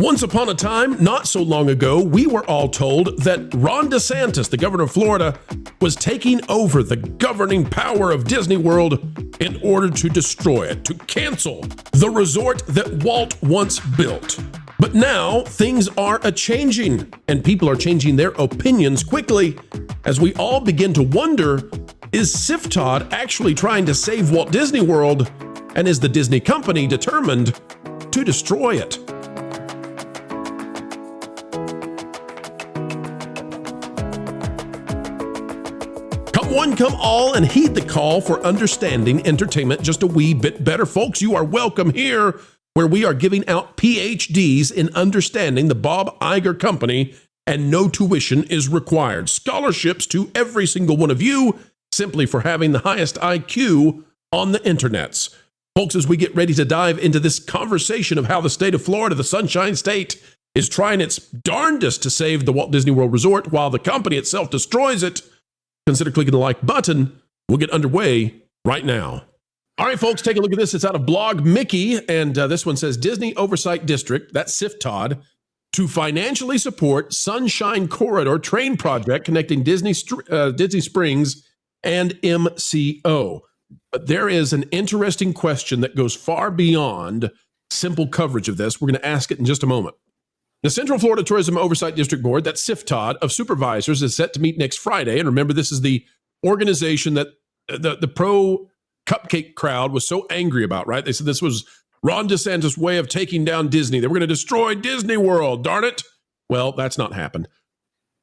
Once upon a time, not so long ago, we were all told that Ron DeSantis, the governor of Florida, was taking over the governing power of Disney World in order to destroy it, to cancel the resort that Walt once built. But now things are a-changing, and people are changing their opinions quickly as we all begin to wonder, is cftod actually trying to save Walt Disney World, and is the Disney company determined to destroy it? Come one, come all, and heed the call for understanding entertainment just a wee bit better. Folks, you are welcome here, where we are giving out PhDs in understanding the Bob Iger Company, and no tuition is required. Scholarships to every single one of you, simply for having the highest IQ on the internets. Folks, as we get ready to dive into this conversation of how the state of Florida, the Sunshine State, is trying its darndest to save the Walt Disney World Resort while the company itself destroys it, consider clicking the like button. We'll get underway right now. All right, folks, take a look at this. It's out of Blog Mickey, and this one says, Disney Oversight District, that's cftod, to financially support Sunshine Corridor train project connecting Disney Springs and MCO. But there is an interesting question that goes far beyond simple coverage of this. We're going to ask it in just a moment. The Central Florida Tourism Oversight District Board, that's cftod, of supervisors is set to meet next Friday. And remember, this is the organization that the pro-cupcake crowd was so angry about, right? They said this was Ron DeSantis' way of taking down Disney. They were going to destroy Disney World, darn it. Well, that's not happened.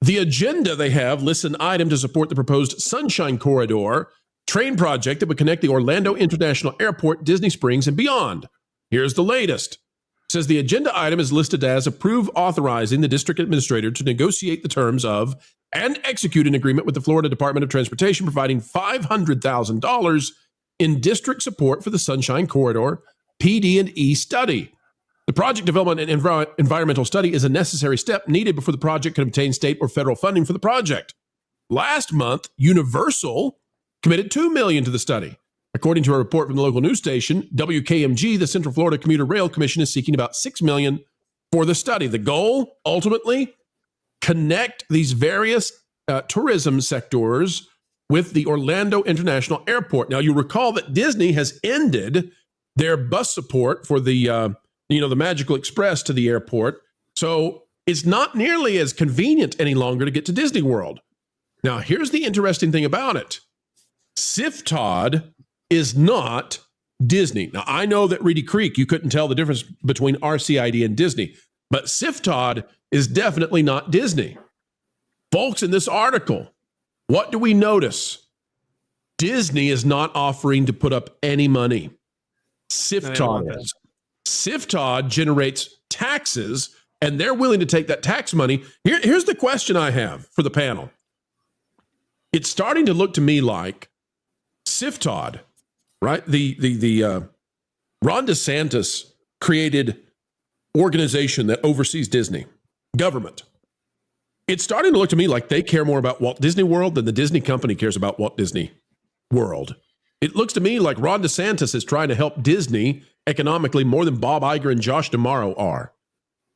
The agenda they have lists an item to support the proposed Sunshine Corridor train project that would connect the Orlando International Airport, Disney Springs, and beyond. Here's the latest. It says the agenda item is listed as approve authorizing the district administrator to negotiate the terms of and execute an agreement with the Florida Department of Transportation providing $500,000 in district support for the Sunshine Corridor PD&E study. The project development and environmental study is a necessary step needed before the project can obtain state or federal funding for the project. Last month, Universal committed $2 million to the study. According to a report from the local news station, WKMG, the Central Florida Commuter Rail Commission, is seeking about $6 million for the study. The goal, ultimately, connect these various tourism sectors with the Orlando International Airport. Now, you recall that Disney has ended their bus support for the Magical Express to the airport. So it's not nearly as convenient any longer to get to Disney World. Now, here's the interesting thing about it. cftod is not Disney. Now, I know that Reedy Creek, you couldn't tell the difference between rcid and Disney, but cftod is definitely not Disney. Folks, in this article, what do we notice? Disney is not offering to put up any money. cftod is. cftod generates taxes, and they're willing to take that tax money. Here's the question I have for the panel. It's starting to look to me like cftod, right? The Ron DeSantis created organization that oversees Disney, government. It's starting to look to me like they care more about Walt Disney World than the Disney company cares about Walt Disney World. It looks to me like Ron DeSantis is trying to help Disney economically more than Bob Iger and Josh D'Amaro are.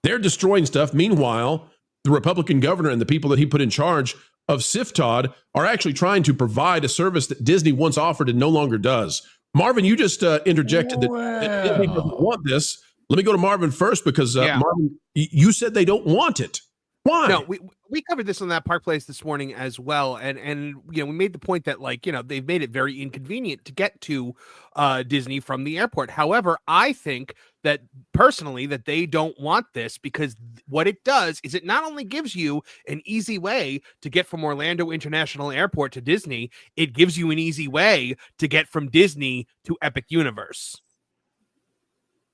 They're destroying stuff. Meanwhile, the Republican governor and the people that he put in charge of cftod are actually trying to provide a service that Disney once offered and no longer does. Marvin, you just interjected that Disney doesn't want this. Let me go to Marvin first because Marvin, you said they don't want it. Why? No, we covered this on that Park Place this morning as well, and we made the point that they've made it very inconvenient to get to Disney from the airport. However, I think that personally that they don't want this because what it does is it not only gives you an easy way to get from Orlando International Airport to Disney, it gives you an easy way to get from Disney to Epic Universe.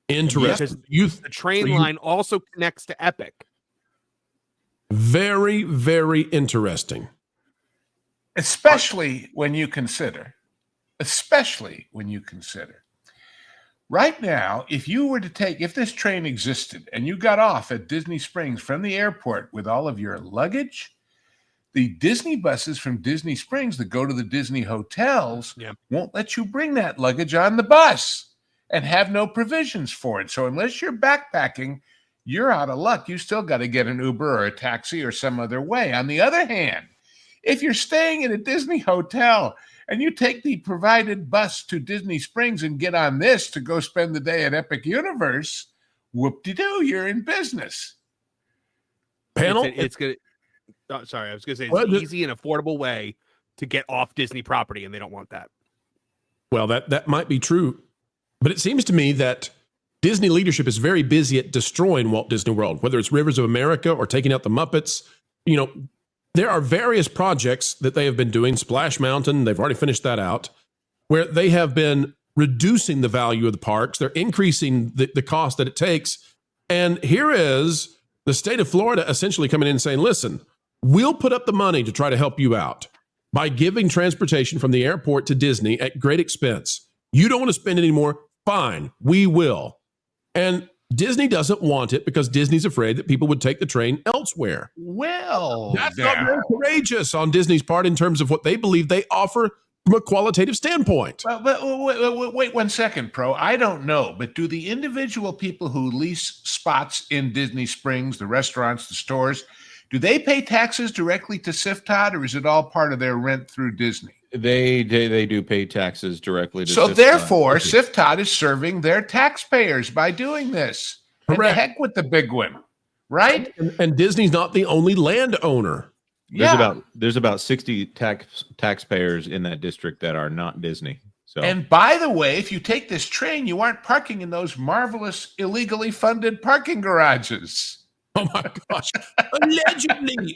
Interesting. Because the train line also connects to Epic. Very, very interesting. Especially when you consider right now, if this train existed and you got off at Disney Springs from the airport with all of your luggage, the Disney buses from Disney Springs that go to the Disney hotels won't let you bring that luggage on the bus and have no provisions for it. So unless you're backpacking, you're out of luck. You still got to get an Uber or a taxi or some other way. On the other hand, if you're staying in a Disney hotel and you take the provided bus to Disney Springs and get on this to go spend the day at Epic Universe, whoop-de-doo, you're in business. Panel? It's good. Oh, sorry, I was going to say it's an easy and affordable way to get off Disney property, and they don't want that. Well, that might be true, but it seems to me that Disney leadership is very busy at destroying Walt Disney World, whether it's Rivers of America or taking out the Muppets. There are various projects that they have been doing. Splash Mountain, they've already finished that out, where they have been reducing the value of the parks. They're increasing the cost that it takes. And here is the state of Florida essentially coming in and saying, listen, we'll put up the money to try to help you out by giving transportation from the airport to Disney at great expense. You don't want to spend any more? Fine, we will. And Disney doesn't want it because Disney's afraid that people would take the train elsewhere. Well, that's not very courageous on Disney's part in terms of what they believe they offer from a qualitative standpoint. Well, but wait 1 second, Pro. I don't know, but do the individual people who lease spots in Disney Springs, the restaurants, the stores, do they pay taxes directly to cftod, or is it all part of their rent through Disney? They do pay taxes directly to So cftod. therefore, cftod is serving their taxpayers by doing this. And the heck with the big one, right? And Disney's not the only landowner. There's about 60 taxpayers in that district that are not Disney. So, and by the way, if you take this train, you aren't parking in those marvelous illegally funded parking garages. Oh my gosh.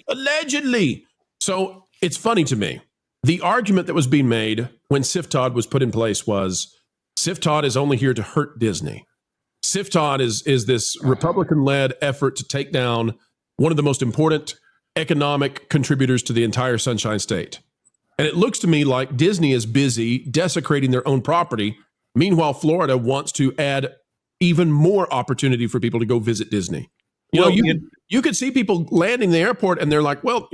Allegedly. So it's funny to me. The argument that was being made when cftod was put in place was cftod is only here to hurt Disney. cftod is this Republican-led effort to take down one of the most important economic contributors to the entire Sunshine State. And it looks to me like Disney is busy desecrating their own property. Meanwhile, Florida wants to add even more opportunity for people to go visit Disney. You could see people landing in the airport and they're like, well,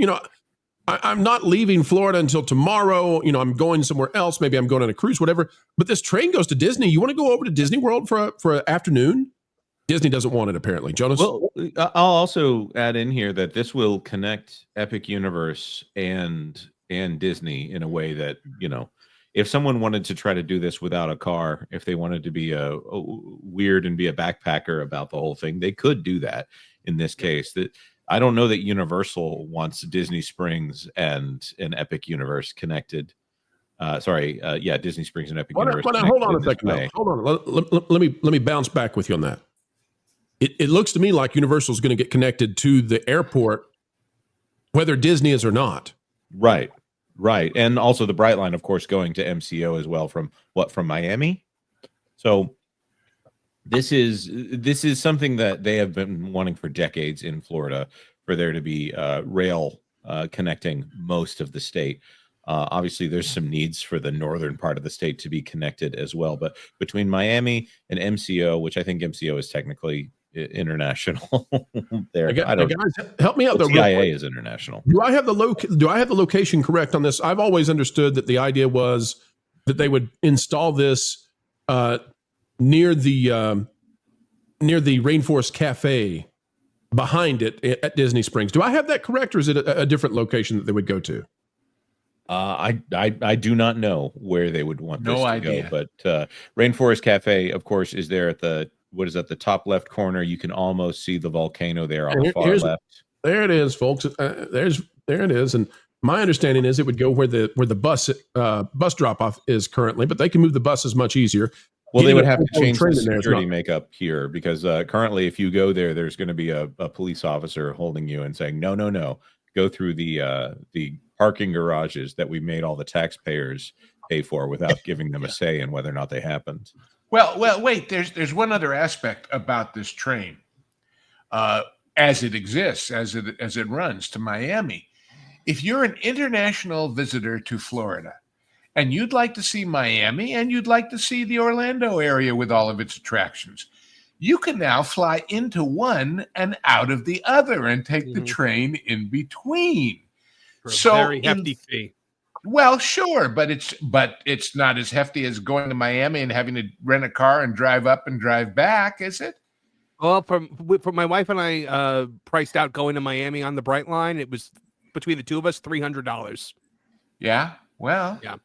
I'm not leaving Florida until tomorrow. I'm going somewhere else. Maybe I'm going on a cruise, whatever. But this train goes to Disney. You want to go over to Disney World for an afternoon? Disney doesn't want it, apparently. Jonas? Well, I'll also add in here that this will connect Epic Universe and Disney in a way that, if someone wanted to try to do this without a car, if they wanted to be a weird and be a backpacker about the whole thing, they could do that in this case. That I don't know that Universal wants Disney Springs and an Epic Universe connected. Disney Springs and Epic Universe. Hold on a second. Hold on. Let me bounce back with you on that. It looks to me like Universal is going to get connected to the airport, whether Disney is or not. Right. And also the Brightline, of course, going to MCO as well from Miami. So this is something that they have been wanting for decades in Florida, for there to be rail connecting most of the state. Obviously, there's some needs for the northern part of the state to be connected as well. But between Miami and MCO, which I think MCO is technically international, there. Guys, help me out. The CIA is international. Do I have the location correct on this? I've always understood that the idea was that they would install this near the Rainforest Cafe behind it at Disney Springs. Do I have that correct, or is it a different location that they would go to? I do not know where they would want this to go, but Rainforest Cafe, of course, is there at the top left corner. You can almost see the volcano there on the far left. There it is, folks. There it is. And my understanding is it would go where the bus drop off is currently, but they can move the buses much easier. Well, they would have to change the security makeup here, because currently, if you go there, there's going to be a police officer holding you and saying, no, go through the parking garages that we made all the taxpayers pay for without giving them a say in whether or not they happened. Well, wait. There's one other aspect about this train, as it exists, as it runs to Miami. If you're an international visitor to Florida, and you'd like to see Miami, and you'd like to see the Orlando area with all of its attractions, you can now fly into one and out of the other and take the train in between. For a very hefty fee. Well, sure, but it's not as hefty as going to Miami and having to rent a car and drive up and drive back, is it? Well, from my wife and I priced out going to Miami on the Brightline. It was between the two of us $300. Yeah. Well, Yeah.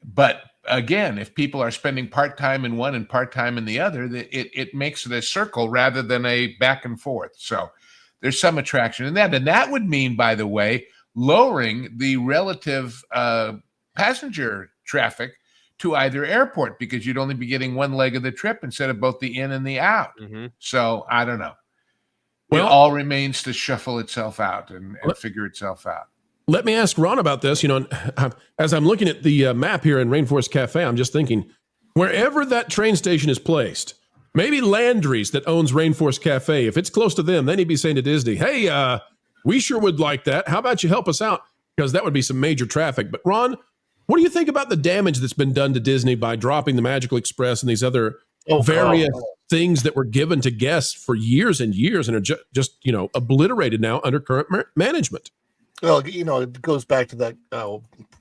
But again, if people are spending part-time in one and part-time in the other, it makes it a circle rather than a back and forth. So there's some attraction in that. And that would mean, by the way, lowering the relative passenger traffic to either airport, because you'd only be getting one leg of the trip instead of both the in and the out. Mm-hmm. So I don't know. Well, it all remains to shuffle itself out and figure itself out. Let me ask Ron about this. You know, as I'm looking at the map here in Rainforest Cafe, I'm just thinking, wherever that train station is placed, maybe Landry's that owns Rainforest Cafe, if it's close to them, then he'd be saying to Disney, hey, we sure would like that. How about you help us out? Because that would be some major traffic. But Ron, what do you think about the damage that's been done to Disney by dropping the Magical Express and these other various things that were given to guests for years and years and are just you know, obliterated now under current management? Well, you know, it goes back to that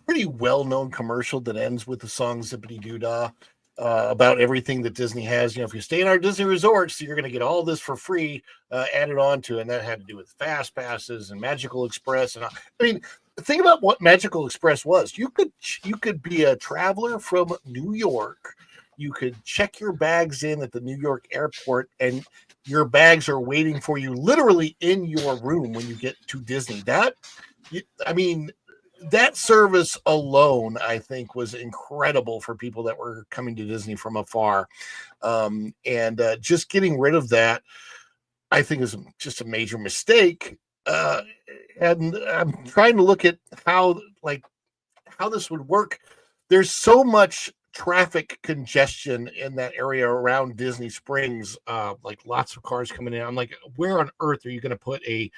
pretty well-known commercial that ends with the song Zippity Doo Dah about everything that Disney has. You know, if you stay in our Disney resorts, you're going to get all this for free added on to it. And that had to do with Fast Passes and Magical Express. And I mean, think about what Magical Express was. You could be a traveler from New York. You could check your bags in at the New York airport, and your bags are waiting for you literally in your room when you get to Disney. I mean, that service alone, I think, was incredible for people that were coming to Disney from afar. And just getting rid of that, I think, is just a major mistake. And I'm trying to look at how this would work. There's so much traffic congestion in that area around Disney Springs, like lots of cars coming in. I'm like, where on earth are you going to put a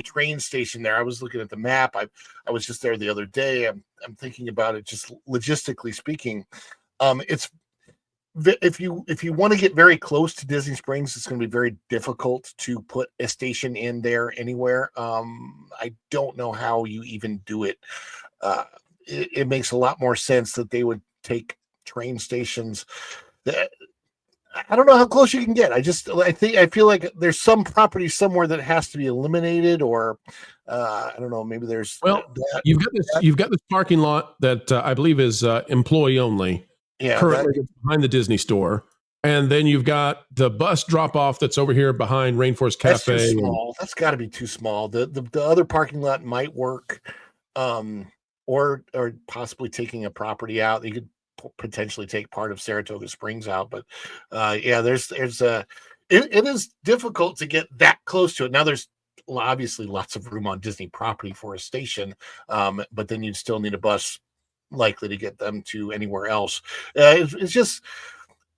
train station there? I was looking at the map. I was just there the other day. I'm thinking about it just logistically speaking. It's if you want to get very close to Disney Springs, it's going to be very difficult to put a station in there anywhere. I don't know how you even do it. It makes a lot more sense that they would take train stations that I don't know how close you can get. I feel like there's some property somewhere that has to be eliminated, or I don't know, maybe there's you've got this parking lot that I believe is employee only. Yeah, currently behind the Disney store. And then you've got the bus drop off that's over here behind Rainforest Cafe. That's too small. That's got to be too small. The other parking lot might work, or possibly taking a property out. You could potentially take part of Saratoga Springs out, but yeah, it is difficult to get that close to it. Now there's obviously lots of room on Disney property for a station, but then you'd still need a bus likely to get them to anywhere else. It's just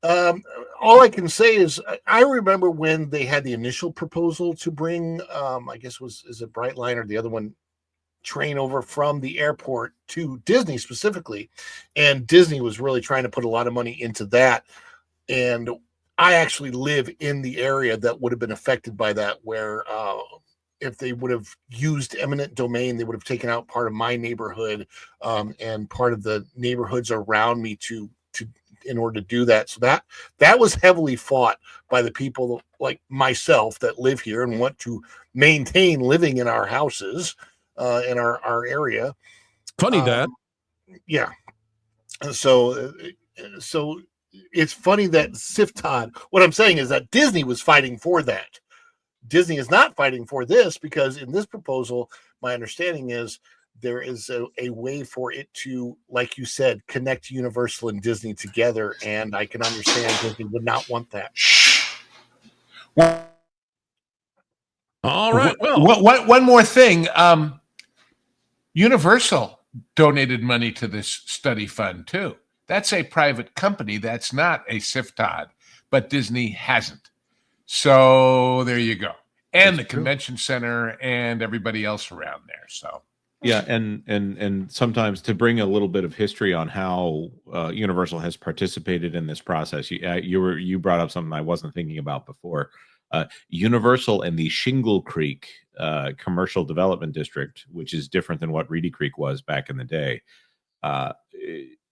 all I can say is I remember when they had the initial proposal to bring I guess is it Brightline or the other one, train over from the airport to Disney specifically, and Disney was really trying to put a lot of money into that. And I actually live in the area that would have been affected by that, where if they would have used eminent domain, they would have taken out part of my neighborhood and part of the neighborhoods around me in order to do that. So that was heavily fought by the people like myself that live here and want to maintain living in our houses in our area. Funny that. Yeah. So it's funny that cftod, what I'm saying is that Disney was fighting for that. Disney is not fighting for this, because in this proposal, my understanding is there is a way for it to, like you said, connect Universal and Disney together. And I can understand Disney would not want that. All right. Well, one more thing. Universal donated money to this study fund too. That's a private company. That's not a cftod, but Disney hasn't. So there you go. And the convention center and everybody else around there. So yeah, and sometimes to bring a little bit of history on how Universal has participated in this process. You brought up something I wasn't thinking about before. Universal and the Shingle Creek Commercial Development District, which is different than what Reedy Creek was back in the day.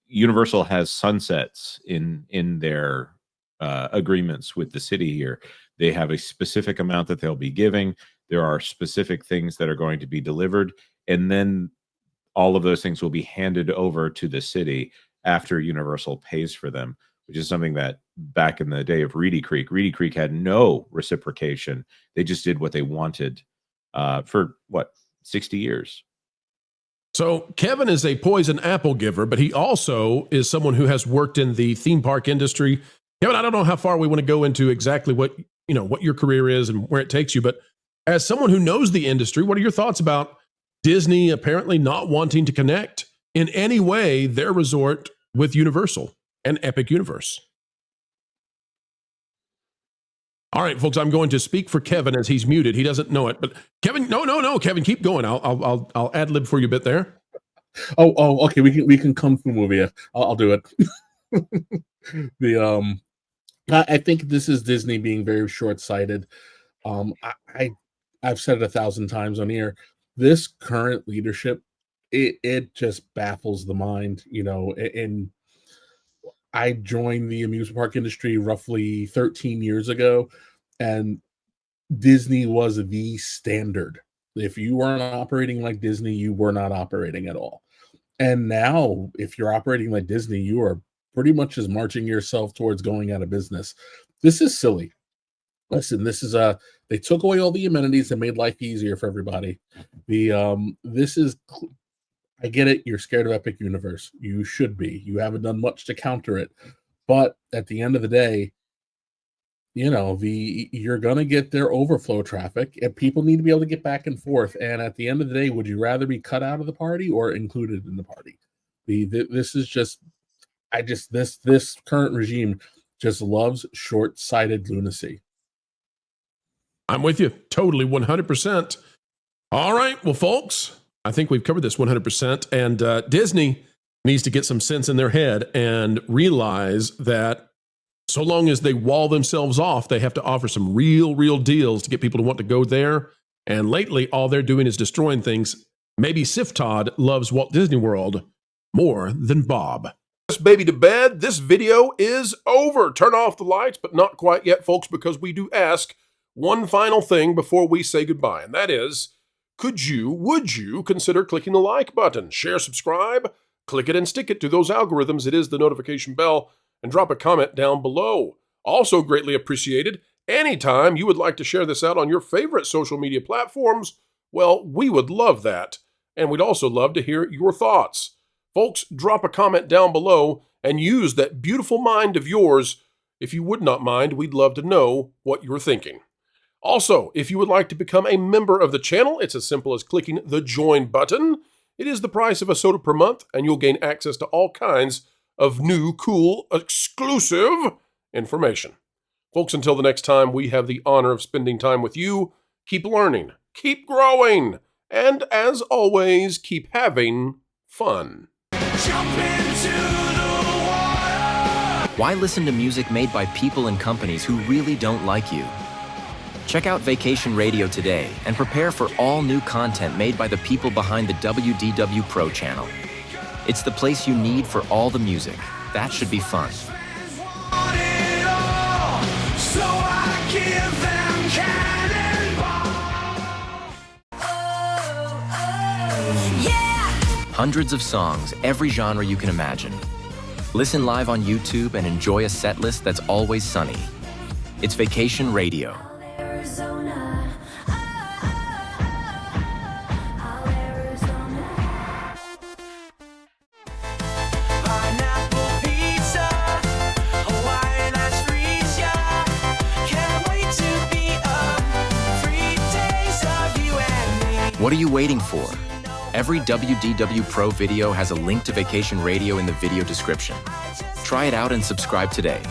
Universal has sunsets in their agreements with the city here They have a specific amount that they'll be giving. There are specific things that are going to be delivered. And then all of those things will be handed over to the city after Universal pays for them, which is something that back in the day of Reedy Creek had no reciprocation. They just did what they wanted for 60 years. So Kevin is a poison apple giver, but he also is someone who has worked in the theme park industry. Kevin, I don't know how far we want to go into exactly what your career is and where it takes you, but as someone who knows the industry, what are your thoughts about Disney apparently not wanting to connect in any way their resort with Universal and Epic Universe? All right, folks, I'm going to speak for Kevin as he's muted. He doesn't know it, but Kevin, no, Kevin, keep going. I'll ad lib for you a bit there. Oh, okay. We can kung fu movie it. I'll do it. I think this is Disney being very short-sighted. I've said it 1,000 times on here. This current leadership, it just baffles the mind. And I joined the amusement park industry roughly 13 years ago, and Disney was the standard. If you weren't operating like Disney, you were not operating at all. And now, if you're operating like Disney, you are pretty much just marching yourself towards going out of business. This is silly. Listen, this is they took away all the amenities and made life easier for everybody. I get it. You're scared of Epic Universe. You should be. You haven't done much to counter it. But at the end of the day, you're going to get their overflow traffic, and people need to be able to get back and forth. And at the end of the day, would you rather be cut out of the party or included in the party? This current regime just loves short-sighted lunacy. I'm with you. Totally 100%. All right. Well, folks, I think we've covered this 100%. And Disney needs to get some sense in their head and realize that so long as they wall themselves off, they have to offer some real deals to get people to want to go there. And lately, all they're doing is destroying things. Maybe cftod loves Walt Disney World more than Bob. This baby to bed. This video is over. Turn off the lights, but not quite yet, folks, because we do ask one final thing before we say goodbye, and that is, would you consider clicking the like button, share, subscribe, click it and stick it to those algorithms. It is the notification bell, and drop a comment down below. Also greatly appreciated, anytime you would like to share this out on your favorite social media platforms, well, we would love that, and we'd also love to hear your thoughts. Folks, drop a comment down below and use that beautiful mind of yours. If you would not mind, we'd love to know what you're thinking. Also, if you would like to become a member of the channel, it's as simple as clicking the join button. It is the price of a soda per month, and you'll gain access to all kinds of new, cool, exclusive information. Folks, until the next time, we have the honor of spending time with you. Keep learning, keep growing, and as always, keep having fun. Jump into the water! Why listen to music made by people and companies who really don't like you? Check out Vacation Radio today and prepare for all new content made by the people behind the WDW Pro channel. It's the place you need for all the music. That should be fun. Hundreds of songs, every genre you can imagine. Listen live on YouTube and enjoy a set list that's always sunny. It's Vacation Radio. What are you waiting for? Every WDW Pro video has a link to Vacation Radio in the video description. Try it out and subscribe today.